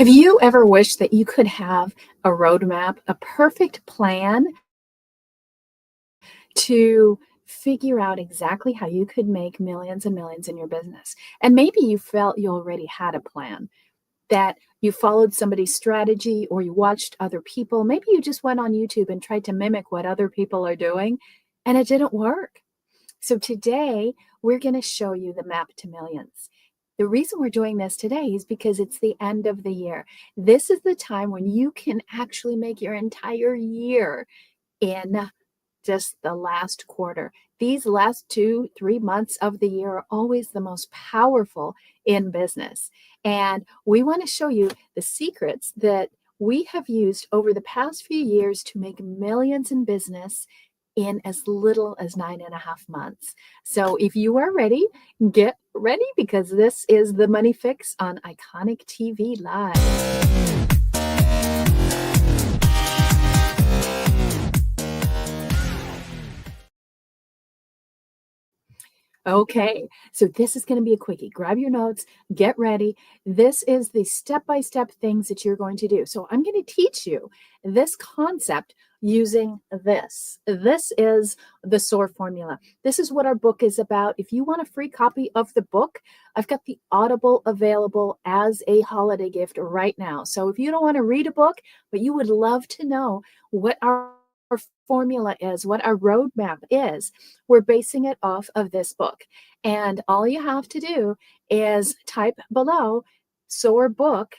Have you ever wished that you could have a roadmap, a perfect plan to figure out exactly how you could make millions and millions in your business? And maybe you felt you already had a plan, that you followed somebody's strategy or you watched other people. Maybe you just went on YouTube and tried to mimic what other people are doing and it didn't work. So today, we're going to show you the map to millions. The reason we're doing this today is because it's the end of the year. This is the time when you can actually make your entire year in just the last quarter. These last 2-3 months of the year are always the most powerful in business. And we want to show you the secrets that we have used over the past few years to make millions in business in as little as 9.5 months. So if you are ready, get ready because this is the Money Fix on Iconic TV Live. Okay, so this is going to be a quickie. Grab your notes, get ready. This is the step-by-step things that you're going to do. So I'm going to teach you this concept using this. This is the SOAR formula. This is what our book is about. If you want a free copy of the book, I've got the Audible available as a holiday gift right now. So if you don't want to read a book, but you would love to know what our formula is, what our roadmap is, we're basing it off of this book. And all you have to do is type below SOAR book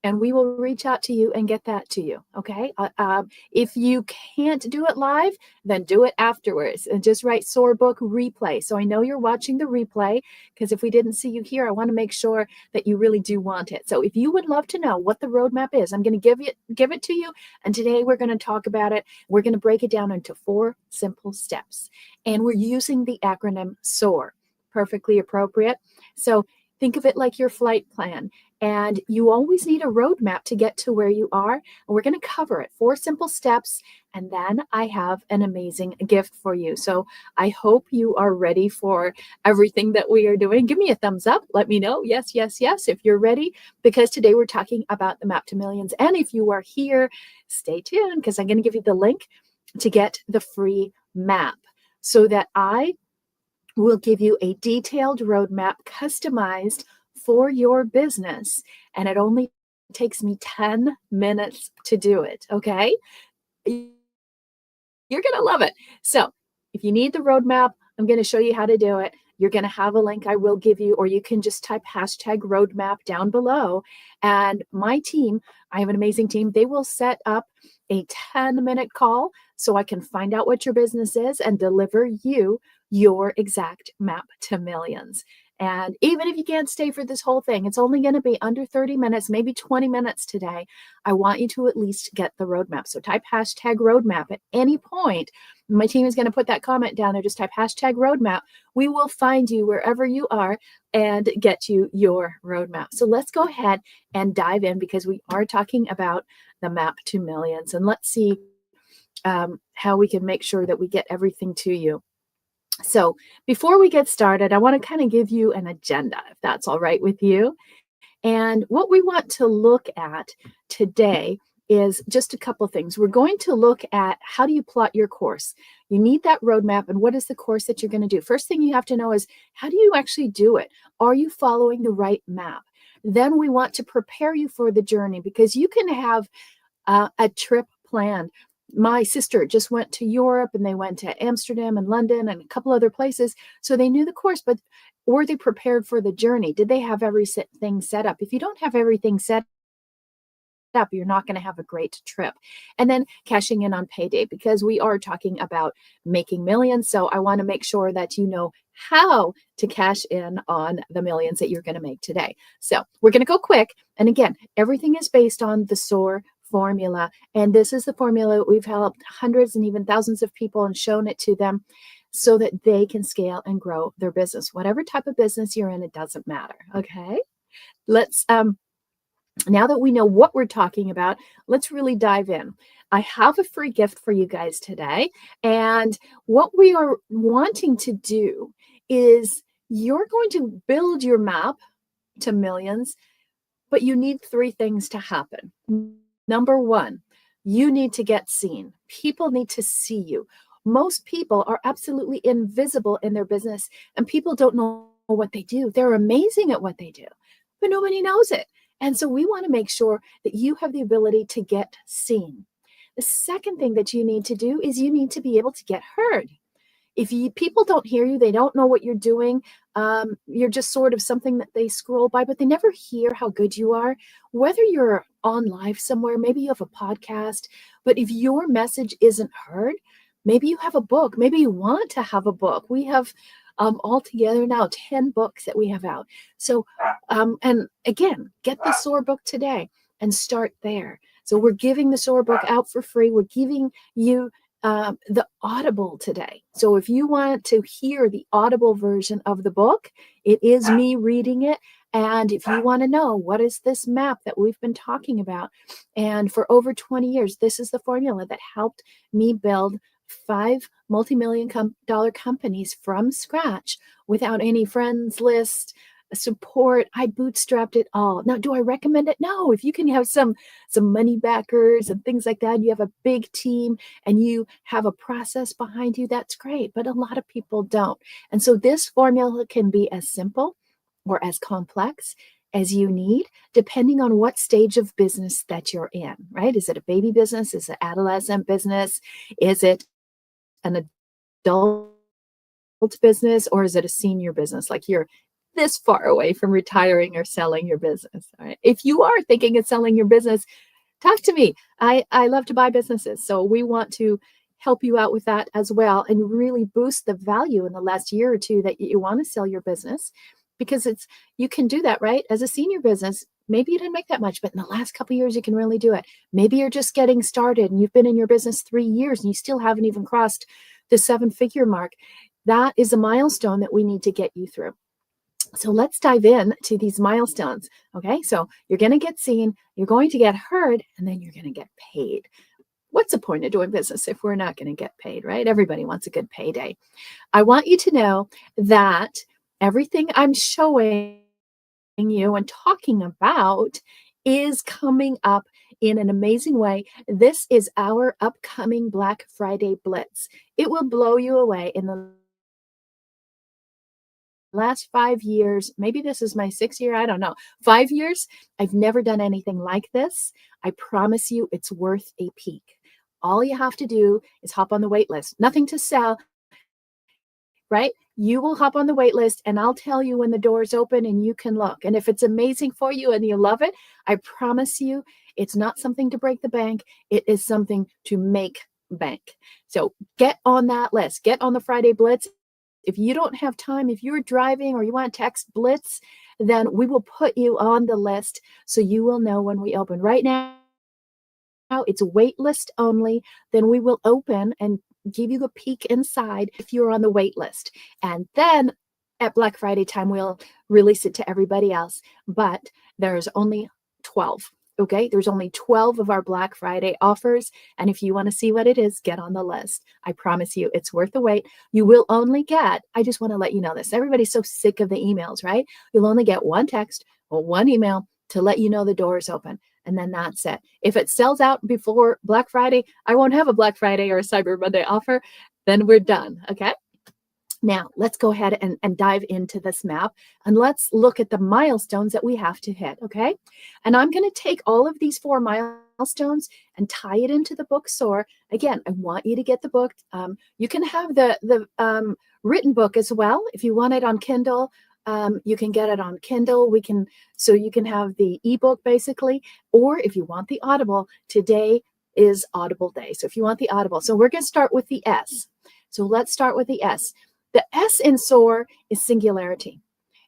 and we will reach out to you and get that to you. Okay. If you can't do it live, then do it afterwards and just write SOAR book replay. So I know you're watching the replay because if we didn't see you here, I want to make sure that you really do want it. So if you would love to know what the roadmap is, I'm going to give it to you. And today we're going to talk about it. We're going to break it down into 4 simple steps. And we're using the acronym SOAR, perfectly appropriate. So think of it like your flight plan. And you always need a roadmap to get to where you are. And we're going to cover it, 4 simple steps. And then I have an amazing gift for you. So I hope you are ready for everything that we are doing. Give me a thumbs up. Let me know. Yes, yes, yes, if you're ready, because today we're talking about the map to millions. And if you are here, stay tuned because I'm going to give you the link to get the free map so that I will give you a detailed roadmap customized for your business. And it only takes me 10 minutes to do it. Okay. You're going to love it. So if you need the roadmap, I'm going to show you how to do it. You're going to have a link I will give you, or you can just type #roadmap down below. And my team, I have an amazing team. They will set up a 10-minute call so I can find out what your business is and deliver you your exact map to millions. And even if you can't stay for this whole thing, it's only going to be under 30 minutes, maybe 20 minutes today. I want you to at least get the roadmap. So type #roadmap at any point. My team is going to put that comment down there. Just type #roadmap. We will find you wherever you are and get you your roadmap. So let's go ahead and dive in because we are talking about the map to millions. And let's see how we can make sure that we get everything to you. So before we get started, I want to kind of give you an agenda, if that's all right with you. And what we want to look at today is just a couple things. We're going to look at how do you plot your course? You need that roadmap and what is the course that you're going to do? First thing you have to know is how do you actually do it? Are you following the right map? Then we want to prepare you for the journey because you can have a trip planned. My sister just went to Europe and they went to Amsterdam and London and a couple other places. So they knew the course, but were they prepared for the journey? Did they have everything set up? If you don't have everything set up, you're not going to have a great trip. And then cashing in on payday because we are talking about making millions. So I want to make sure that you know how to cash in on the millions that you're going to make today. So we're going to go quick. And again, everything is based on the SOAR formula. And this is the formula we've helped hundreds and even thousands of people and shown it to them so that they can scale and grow their business. Whatever type of business you're in, it doesn't matter. Okay. Let's now that we know what we're talking about, let's really dive in. I have a free gift for you guys today. And what we are wanting to do is you're going to build your map to millions But you need three things to happen. Number one, you need to get seen. People need to see you. Most people are absolutely invisible in their business, and people don't know what they do. They're amazing at what they do, but nobody knows it. And so we want to make sure that you have the ability to get seen. The second thing that you need to do is you need to be able to get heard. If people don't hear you, they don't know what you're doing. You're just sort of something that they scroll by, but they never hear how good you are. Whether you're on live somewhere, maybe you have a podcast, but if your message isn't heard, maybe you have a book, maybe you want to have a book. We have altogether now 10 books that we have out. So, and again, get the SOAR book today and start there. So we're giving the SOAR book out for free. We're giving you the Audible today. So if you want to hear the Audible version of the book, it is me reading it. And if you want to know what is this map that we've been talking about, and for over 20 years, this is the formula that helped me build 5 multi-million dollar companies from scratch without any friends list, support. I bootstrapped it all. Now, do I recommend it? No. If you can have some money backers and things like that, you have a big team and you have a process behind you, that's great. But a lot of people don't. And so this formula can be as simple or as complex as you need, depending on what stage of business that you're in, right? Is it a baby business? Is it adolescent business? Is it an adult business, or is it a senior business? Like you're this far away from retiring or selling your business. All right? If you are thinking of selling your business, talk to me. I love to buy businesses. So we want to help you out with that as well and really boost the value in the last year or two that you want to sell your business, because you can do that, right? As a senior business, maybe you didn't make that much, but in the last couple of years, you can really do it. Maybe you're just getting started and you've been in your business 3 years and you still haven't even crossed the 7-figure mark. That is a milestone that we need to get you through. So let's dive in to these milestones. Okay, so you're going to get seen, you're going to get heard, and then you're going to get paid. What's the point of doing business if we're not going to get paid, right? Everybody wants a good payday. I want you to know that everything I'm showing you and talking about is coming up in an amazing way. This is our upcoming Black Friday Blitz. It will blow you away. In the last 5 years, maybe this is my 6th year, I don't know, 5 years, I've never done anything like this. I promise you it's worth a peek. All you have to do is hop on the wait list. Nothing to sell, right? You will hop on the wait list and I'll tell you when the doors open and you can look. And if it's amazing for you and you love it, I promise you it's not something to break the bank. It is something to make bank. So get on that list. Get on the Friday Blitz. If you don't have time, if you're driving or you want to text Blitz, then we will put you on the list so you will know when we open. Right now, it's wait list only. Then we will open and give you a peek inside if you're on the wait list. And then at Black Friday time, we'll release it to everybody else. But there's only 12. Okay, there's only 12 of our Black Friday offers. And if you want to see what it is, get on the list. I promise you, it's worth the wait. You will only get, I just want to let you know this. Everybody's so sick of the emails, right? You'll only get one text or one email to let you know the door is open. And then that's it. If it sells out before Black Friday, I won't have a Black Friday or a Cyber Monday offer. Then we're done. Okay. Now, let's go ahead and dive into this map and let's look at the milestones that we have to hit, okay? And I'm going to take all of these 4 milestones and tie it into the book SOAR. Again, I want you to get the book. You can have the written book as well. If you want it on Kindle, you can get it on Kindle. So you can have the ebook basically, or if you want the Audible, today is Audible Day. So if you want the Audible, so we're going to start with the S. So let's start with the S. The S in SOAR is singularity.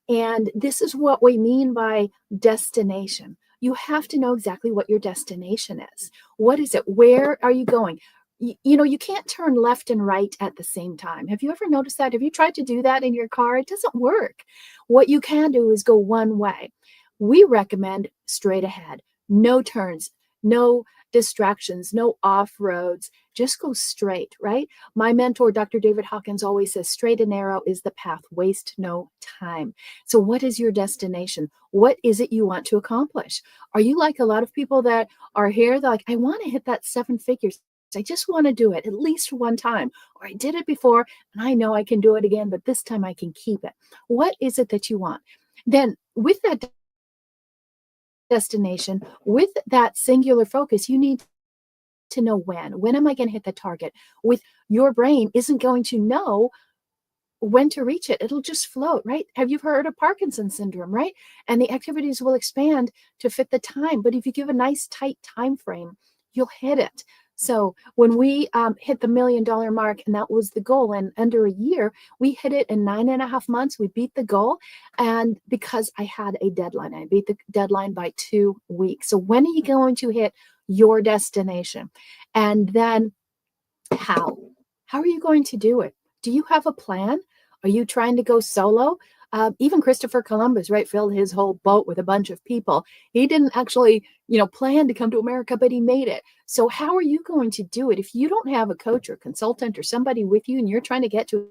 And this is what we mean by destination. You have to know exactly what your destination is. What is it? Where are you going? You can't turn left and right at the same time. Have you ever noticed that? Have you tried to do that in your car? It doesn't work. What you can do is go one way. We recommend straight ahead, no turns, no distractions, no off roads. Just go straight, right? My mentor, Dr. David Hawkins, always says straight and narrow is the path. Waste no time. So, what is your destination? What is it you want to accomplish? Are you like a lot of people that are here? They're like, I want to hit that 7 figures. I just want to do it at least one time, or I did it before and I know I can do it again, but this time I can keep it. What is it that you want? Then, with that destination, with that singular focus, you need to know when am I going to hit the target. With your brain isn't going to know when to reach it. It'll just float, right? Have you heard of Parkinson's syndrome, right? And the activities will expand to fit the time, but if you give a nice tight time frame, you'll hit it. So when we hit the $1 million mark, and that was the goal, in under a year, we hit it in 9.5 months. We beat the goal, and because I had a deadline, I beat the deadline by 2 weeks. So when are you going to hit your destination? And then how? How are you going to do it? Do you have a plan? Are you trying to go solo? Even Christopher Columbus, right, filled his whole boat with a bunch of people. He didn't actually, plan to come to America, but he made it. So how are you going to do it? If you don't have a coach or consultant or somebody with you and you're trying to get to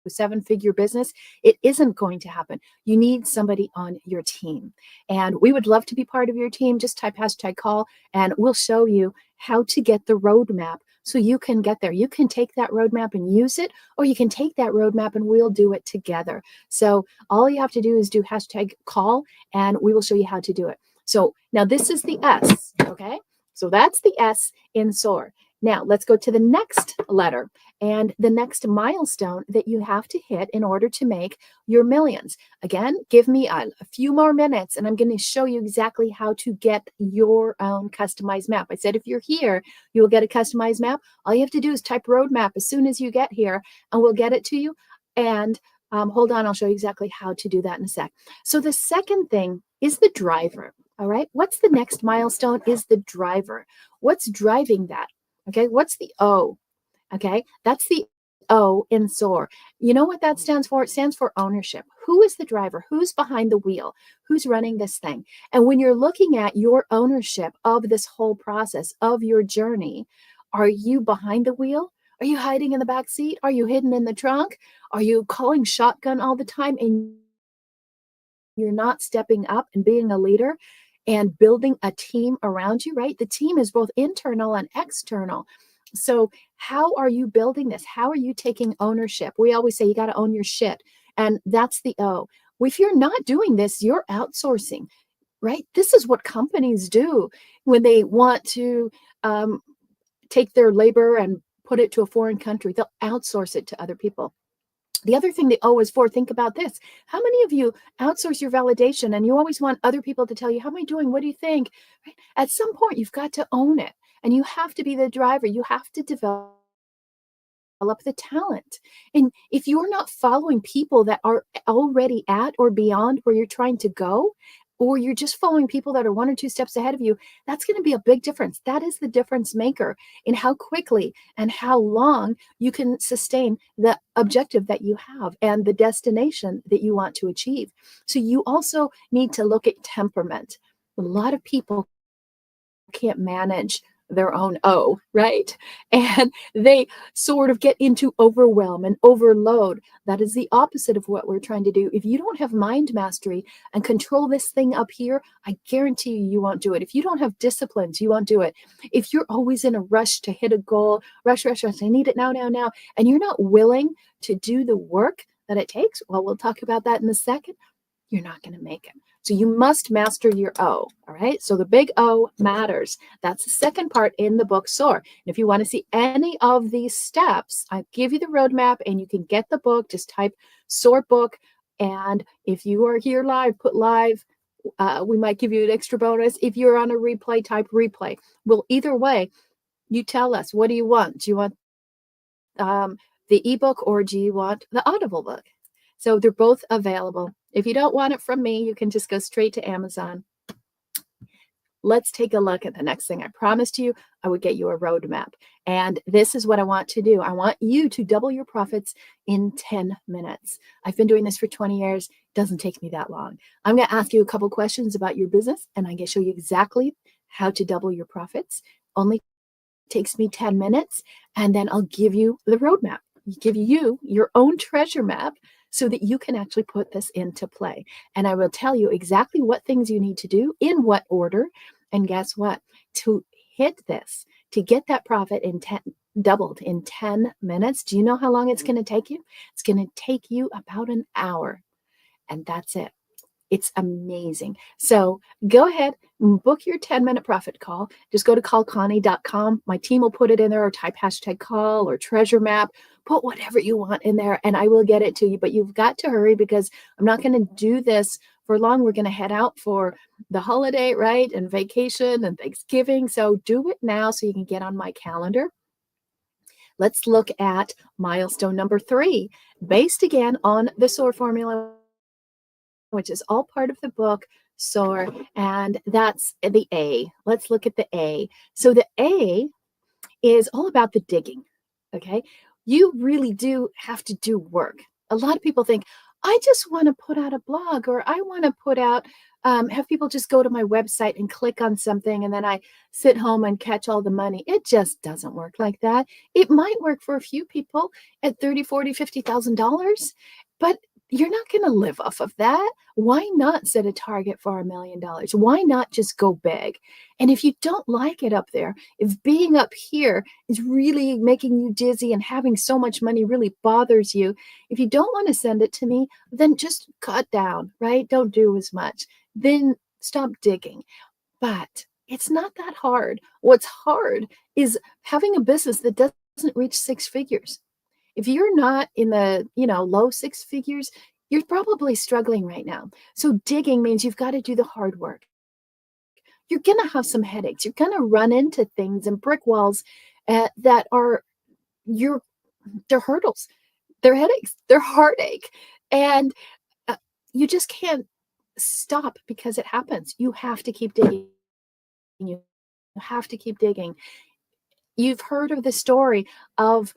a 7-figure business, it isn't going to happen. You need somebody on your team. And we would love to be part of your team. Just type #call and we'll show you how to get the roadmap so you can get there. You can take that roadmap and use it, or you can take that roadmap and we'll do it together. So all you have to do is do #call and we will show you how to do it. So now this is the S, okay? So that's the S in SOAR. Now let's go to the next letter and the next milestone that you have to hit in order to make your millions. Again, give me a few more minutes and I'm going to show you exactly how to get your own customized map. I said if you're here, you will get a customized map. All you have to do is type roadmap as soon as you get here and we'll get it to you. And hold on, I'll show you exactly how to do that in a sec. So the second thing is the driver. All right. What's the next milestone is the driver. What's driving that? Okay. What's the O? Okay. That's the O in SOAR. You know what that stands for? It stands for ownership. Who is the driver? Who's behind the wheel? Who's running this thing? And when you're looking at your ownership of this whole process of your journey, are you behind the wheel? Are you hiding in the back seat? Are you hidden in the trunk? Are you calling shotgun all the time and you're not stepping up and being a leader and building a team around you, right? The team is both internal and external. So how are you building this? How are you taking ownership? We always say you got to own your shit. And that's the O. If you're not doing this, you're outsourcing, right? This is what companies do when they want to take their labor and put it to a foreign country. They'll outsource it to other people. The other thing the O is for, think about this. How many of you outsource your validation and you always want other people to tell you, how am I doing? What do you think? Right? At some point, you've got to own it and you have to be the driver. You have to develop the talent. And if you're not following people that are already at or beyond where you're trying to go, or you're just following people that are 1 or 2 steps ahead of you, that's going to be a big difference. That is the difference maker in how quickly and how long you can sustain the objective that you have and the destination that you want to achieve. So you also need to look at temperament. A lot of people can't manage their own O, right? And they sort of get into overwhelm and overload. That is the opposite of what we're trying to do. If you don't have mind mastery and control this thing up here, I guarantee you won't do it. If you don't have disciplines, you won't do it. If you're always in a rush to hit a goal, rush, I need it now, and you're not willing to do the work that it takes, well, we'll talk about that in a second, you're not going to make it. So you must master your O, all right? So the big O matters. That's the second part in the book, SOAR. And if you want to see any of these steps, I give you the roadmap and you can get the book. Just type SOAR book. And if you are here live, put live. We might give you an extra bonus. If you're on a replay, type replay. Well, either way, you tell us, what do you want? Do you want the ebook or do you want the Audible book? So they're both available. If you don't want it from me, you can just go straight to Amazon. Let's take a look at the next thing. I promised you I would get you a roadmap. And this is what I want to do. I want you to double your profits in 10 minutes. I've been doing this for 20 years. It doesn't take me that long. I'm going to ask you a couple questions about your business, and I'm going to show you exactly how to double your profits. Only takes me 10 minutes, and then I'll give you the roadmap, give you your own treasure map so that you can actually put this into play. And I will tell you exactly what things you need to do, in what order. And guess what? To hit this, to get that profit in 10, doubled in 10 minutes, do you know how long it's going to take you? It's going to take you about an hour. And that's it. It's amazing. So go ahead, book your 10-minute profit call. Just go to callconnie.com. My team will put it in there, or type hashtag call or treasure map. Put whatever you want in there and I will get it to you. But you've got to hurry, because I'm not going to do this for long. We're going to head out for the holiday, right? And vacation and Thanksgiving. So do it now so you can get on my calendar. Let's look at milestone number 3, based again on the SOAR formula, which is all part of the book SOAR, and that's the A. Let's look at the A. So the A is all about the digging, okay? You really do have to do work. A lot of people think, I just want to put out a blog, or I want to put out, have people just go to my website and click on something, and then I sit home and catch all the money. It just doesn't work like that. It might work for a few people at $30,000, $40,000, $50,000, but you're not going to live off of that. Why not set a target for $1 million? Why not just go big? And if you don't like it up there, if being up here is really making you dizzy and having so much money really bothers you, if you don't want to send it to me, then just cut down, right? Don't do as much. Then stop digging. But it's not that hard. What's hard is having a business that doesn't reach 6 figures. If you're not in the, low 6 figures, you're probably struggling right now. So digging means you've got to do the hard work. You're going to have some headaches. You're going to run into things and brick walls that are they're hurdles, they're headaches, they're heartache. And you just can't stop because it happens. You have to keep digging. You have to keep digging. You've heard of the story of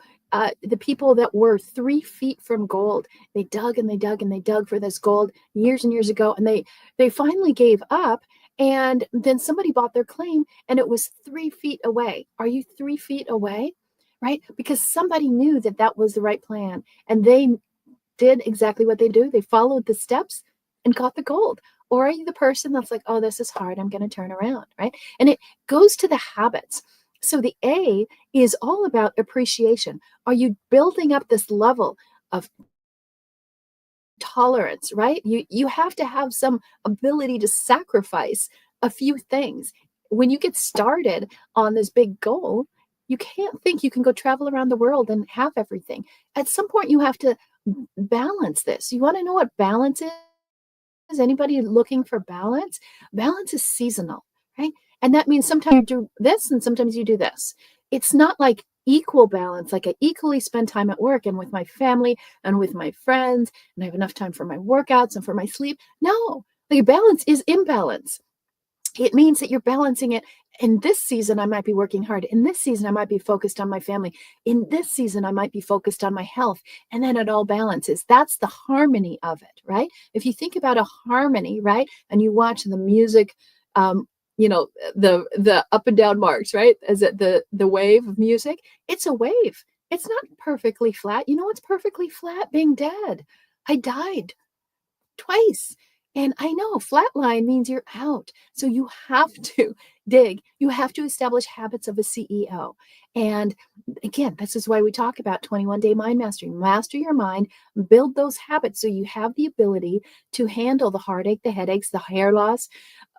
the people that were 3 feet from gold. They dug and they dug and they dug for this gold years and years ago, and they finally gave up. And then somebody bought their claim, and it was 3 feet away. Are you 3 feet away? Right? Because somebody knew that that was the right plan, and they did exactly what they do. They followed the steps and got the gold. Or are you the person that's like, oh, this is hard, I'm going to turn around, right? And it goes to the habits. So the A is all about appreciation. Are you building up this level of tolerance, right? You have to have some ability to sacrifice a few things. When you get started on this big goal, you can't think you can go travel around the world and have everything. At some point, you have to balance this. You want to know what balance is? Is anybody looking for balance? Balance is seasonal, right? And that means sometimes you do this and sometimes you do this. It's not like equal balance, like I equally spend time at work and with my family and with my friends, and I have enough time for my workouts and for my sleep. No, the balance is imbalance. It means that you're balancing it. In this season, I might be working hard. In this season, I might be focused on my family. In this season, I might be focused on my health. And then it all balances. That's the harmony of it, right? If you think about a harmony, right, and you watch the music, the up and down marks, right? As the wave of music, it's a wave. It's not perfectly flat. You know what's perfectly flat? Being dead. I died twice. And I know flatline means you're out. So you have to dig. You have to establish habits of a CEO. And again, this is why we talk about 21-day mind mastery. Master your mind, build those habits so you have the ability to handle the heartache, the headaches, the hair loss,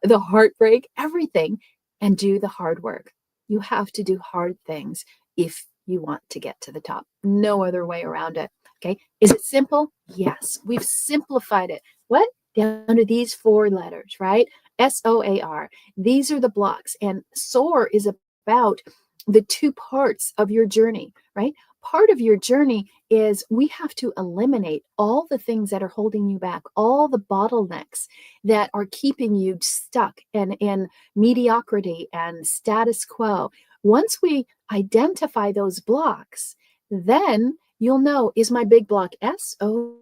the heartbreak, everything, and do the hard work. You have to do hard things if you want to get to the top. No other way around it. Okay. Is it simple? Yes. We've simplified it. What? Down to these 4 letters, right? SOAR. These are the blocks. And SOAR is about the 2 parts of your journey, right? Part of your journey is we have to eliminate all the things that are holding you back, all the bottlenecks that are keeping you stuck and in mediocrity and status quo. Once we identify those blocks, then you'll know, is my big block S, O,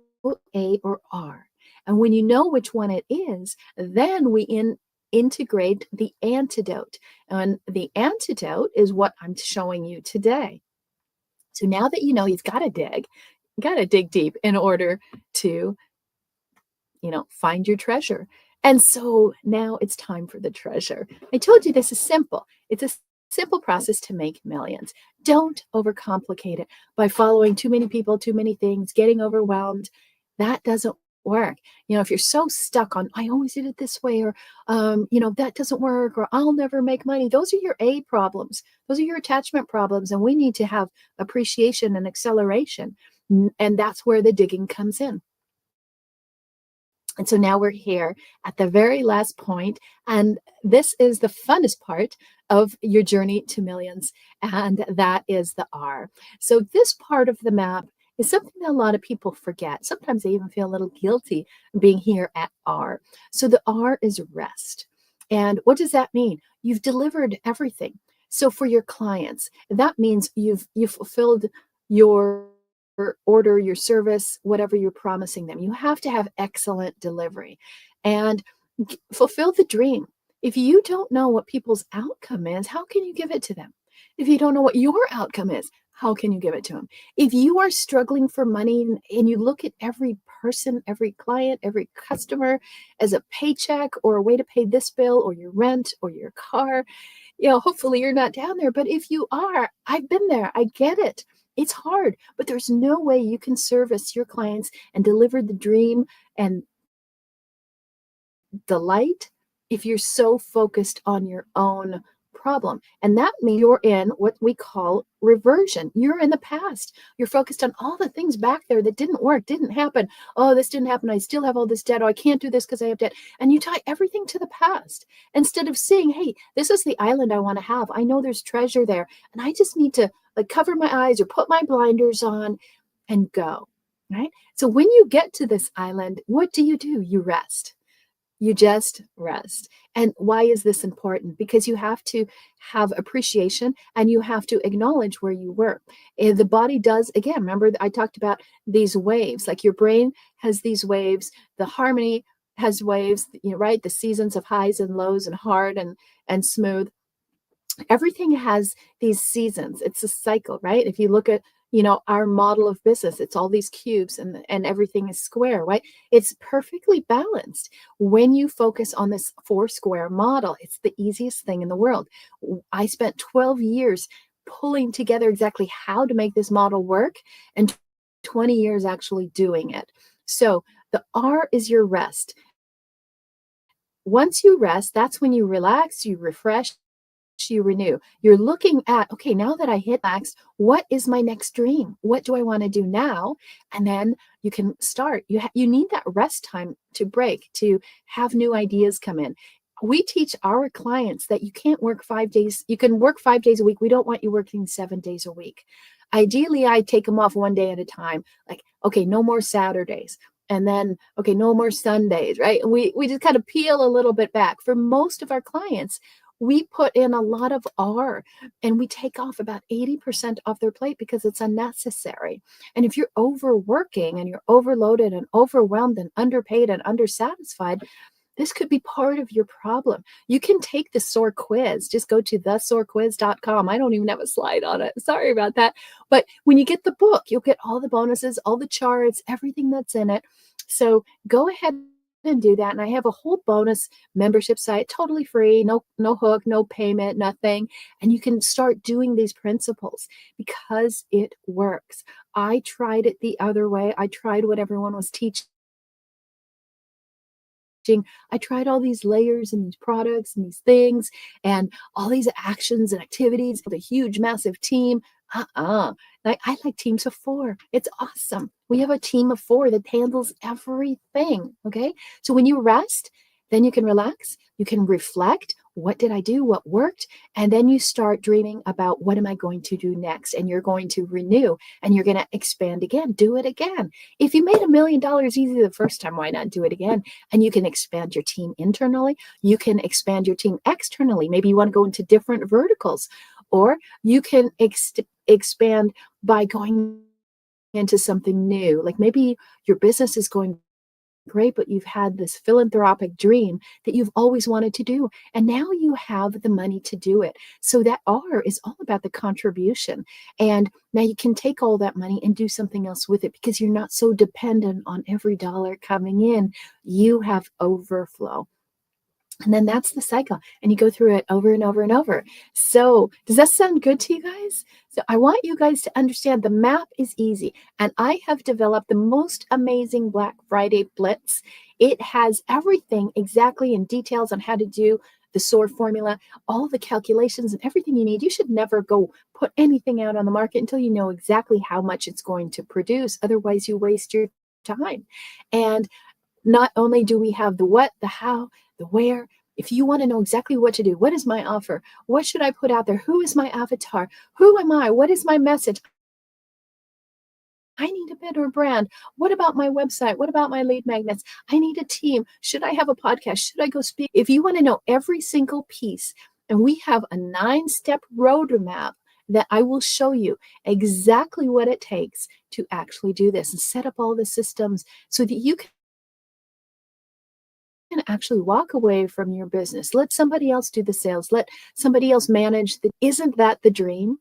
A, or R? And when you know which one it is, then we integrate the antidote. And the antidote is what I'm showing you today. So now that you know you've got to dig deep in order to, find your treasure. And so now it's time for the treasure. I told you this is simple. It's a simple process to make millions. Don't overcomplicate it by following too many people, too many things, getting overwhelmed. That doesn't work. If you're so stuck on, I always did it this way, or, that doesn't work, or I'll never make money. Those are your A problems. Those are your attachment problems. And we need to have appreciation and acceleration. And that's where the digging comes in. And so now we're here at the very last point, and this is the funnest part of your journey to millions, and that is the R. So this part of the map is something that a lot of people forget. Sometimes they even feel a little guilty being here at R. So the R is rest. And what does that mean? You've delivered everything. So for your clients, that means you've fulfilled your order, your service, whatever you're promising them. You have to have excellent delivery and fulfill the dream. If you don't know what people's outcome is, how can you give it to them? If you don't know what your outcome is, how can you give it to them? If you are struggling for money and you look at every person, every client, every customer as a paycheck or a way to pay this bill or your rent or your car, hopefully you're not down there. But if you are, I've been there. I get it. It's hard, but there's no way you can service your clients and deliver the dream and delight if you're so focused on your own problem. And that means you're in what we call reversion. You're in the past. You're focused on all the things back there that didn't work, didn't happen. Oh, this didn't happen. I still have all this debt. Oh, I can't do this because I have debt. And you tie everything to the past instead of seeing, hey, this is the island I want to have. I know there's treasure there. And I just need to cover my eyes or put my blinders on and go. Right. So when you get to this island, what do? You rest. You just rest. And why is this important? Because you have to have appreciation and you have to acknowledge where you were. And the body does, again, remember I talked about these waves, like your brain has these waves, the harmony has waves, right? The seasons of highs and lows and hard and smooth. Everything has these seasons. It's a cycle, right? If you look at our model of business, it's all these cubes and everything is square, right? It's perfectly balanced. When you focus on this 4 square model, it's the easiest thing in the world. I spent 12 years pulling together exactly how to make this model work and 20 years actually doing it. So the R is your rest. Once you rest, that's when you relax, you refresh, you renew. You're looking at, okay, now that I hit max, what is my next dream? What do I want to do now? And then you can start. You need that rest time to break, to have new ideas come in. We teach our clients that you can't work 5 days. You can work 5 days a week. We don't want you working 7 days a week. Ideally, I take them off one day at a time. Like, okay, no more Saturdays. And then, okay, no more Sundays, right? And we just kind of peel a little bit back. For most of our clients, we put in a lot of R and we take off about 80% off their plate because it's unnecessary. And if you're overworking and you're overloaded and overwhelmed and underpaid and undersatisfied, this could be part of your problem. You can take the SOAR quiz. Just go to thesoarquiz.com. I don't even have a slide on it. Sorry about that. But when you get the book, you'll get all the bonuses, all the charts, everything that's in it. So go ahead and do that. And I have a whole bonus membership site, totally free, no hook, no payment, nothing. And you can start doing these principles because it works. I tried it the other way. I tried what everyone was teaching. I tried all these layers and these products and these things and all these actions and activities with a huge, massive team. I like teams of 4. It's awesome. We have a team of 4 that handles everything. Okay. So when you rest, then you can relax, you can reflect. What did I do? What worked? And then you start dreaming about what am I going to do next? And you're going to renew and you're going to expand again. Do it again. If you made $1 million easy the first time, why not do it again? And you can expand your team internally. You can expand your team externally. Maybe you want to go into different verticals, or you can expand by going into something new. Like maybe your business is going great, but you've had this philanthropic dream that you've always wanted to do. And now you have the money to do it. So that R is all about the contribution. And now you can take all that money and do something else with it because you're not so dependent on every dollar coming in. You have overflow. And then that's the cycle. And you go through it over and over and over. So, does that sound good to you guys? So, I want you guys to understand the map is easy. And I have developed the most amazing Black Friday blitz. It has everything exactly in details on how to do the SOAR formula, all the calculations and everything you need. You should never go put anything out on the market until you know exactly how much it's going to produce. Otherwise, you waste your time. And not only do we have the what, the how, the where, if you want to know exactly what to do, what is my offer? What should I put out there? Who is my avatar? Who am I? What is my message? I need a better brand. What about my website? What about my lead magnets? I need a team. Should I have a podcast? Should I go speak? If you want to know every single piece, and we have a 9-step roadmap that I will show you exactly what it takes to actually do this and set up all the systems so that you can actually walk away from your business. Let somebody else do the sales. Let somebody else manage the. Isn't that the dream?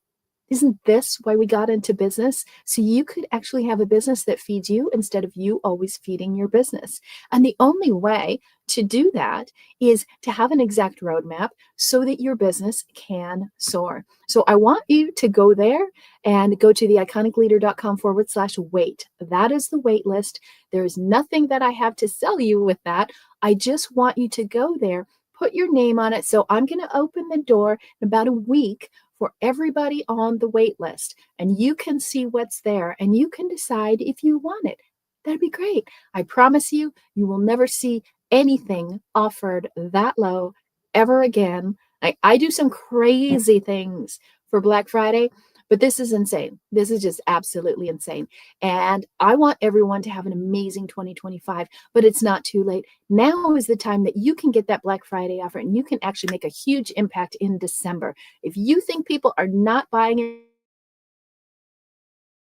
Isn't this why we got into business? So you could actually have a business that feeds you instead of you always feeding your business. And the only way to do that is to have an exact roadmap so that your business can soar. So I want you to go there and go to theiconicleader.com/wait. That is the wait list. There is nothing that I have to sell you with that. I just want you to go there, put your name on it. So I'm going to open the door in about a week for everybody on the wait list, and you can see what's there and you can decide if you want it. That'd be great. I promise you, you will never see anything offered that low ever again. I do some crazy things for Black Friday, but this is insane. This is just absolutely insane. And I want everyone to have an amazing 2025, but it's not too late. Now is the time that you can get that Black Friday offer and you can actually make a huge impact in December. If you think people are not buying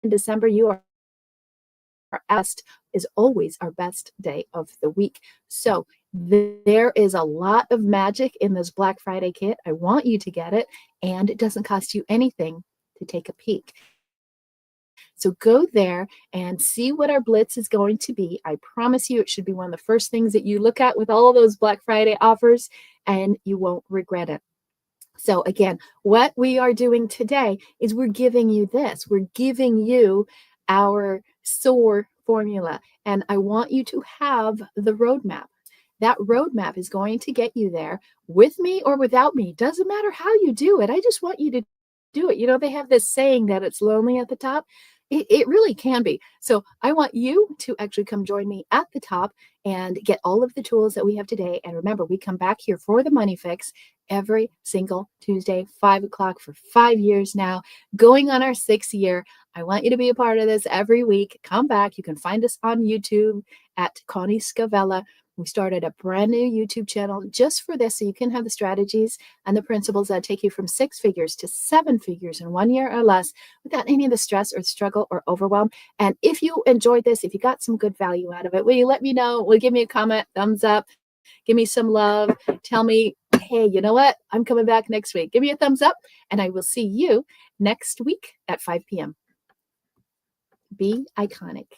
in December, you are best is always our best day of the week. So there is a lot of magic in this Black Friday kit. I want you to get it, and it doesn't cost you anything to take a peek. So go there and see what our blitz is going to be. I promise you it should be one of the first things that you look at with all of those Black Friday offers, and you won't regret it. So again, what we are doing today is we're giving you this. We're giving you our SOAR formula, and I want you to have the roadmap. That roadmap is going to get you there with me or without me. Doesn't matter how you do it. I just want you to do it. You know, they have this saying that it's lonely at the top. It really can be. So I want you to actually come join me at the top and get all of the tools that we have today. And remember, we come back here for the Money Fix every single Tuesday, 5 o'clock for 5 years now, going on our 6th year. I want you to be a part of this every week. Come back. You can find us on YouTube at Connie Scavella. We started a brand new YouTube channel just for this, so you can have the strategies and the principles that take you from 6 figures to 7 figures in 1 year or less without any of the stress or struggle or overwhelm. And if you enjoyed this, if you got some good value out of it, will you let me know? Will you give me a comment, thumbs up, give me some love, tell me, hey, you know what? I'm coming back next week. Give me a thumbs up, and I will see you next week at 5 p.m. Be iconic.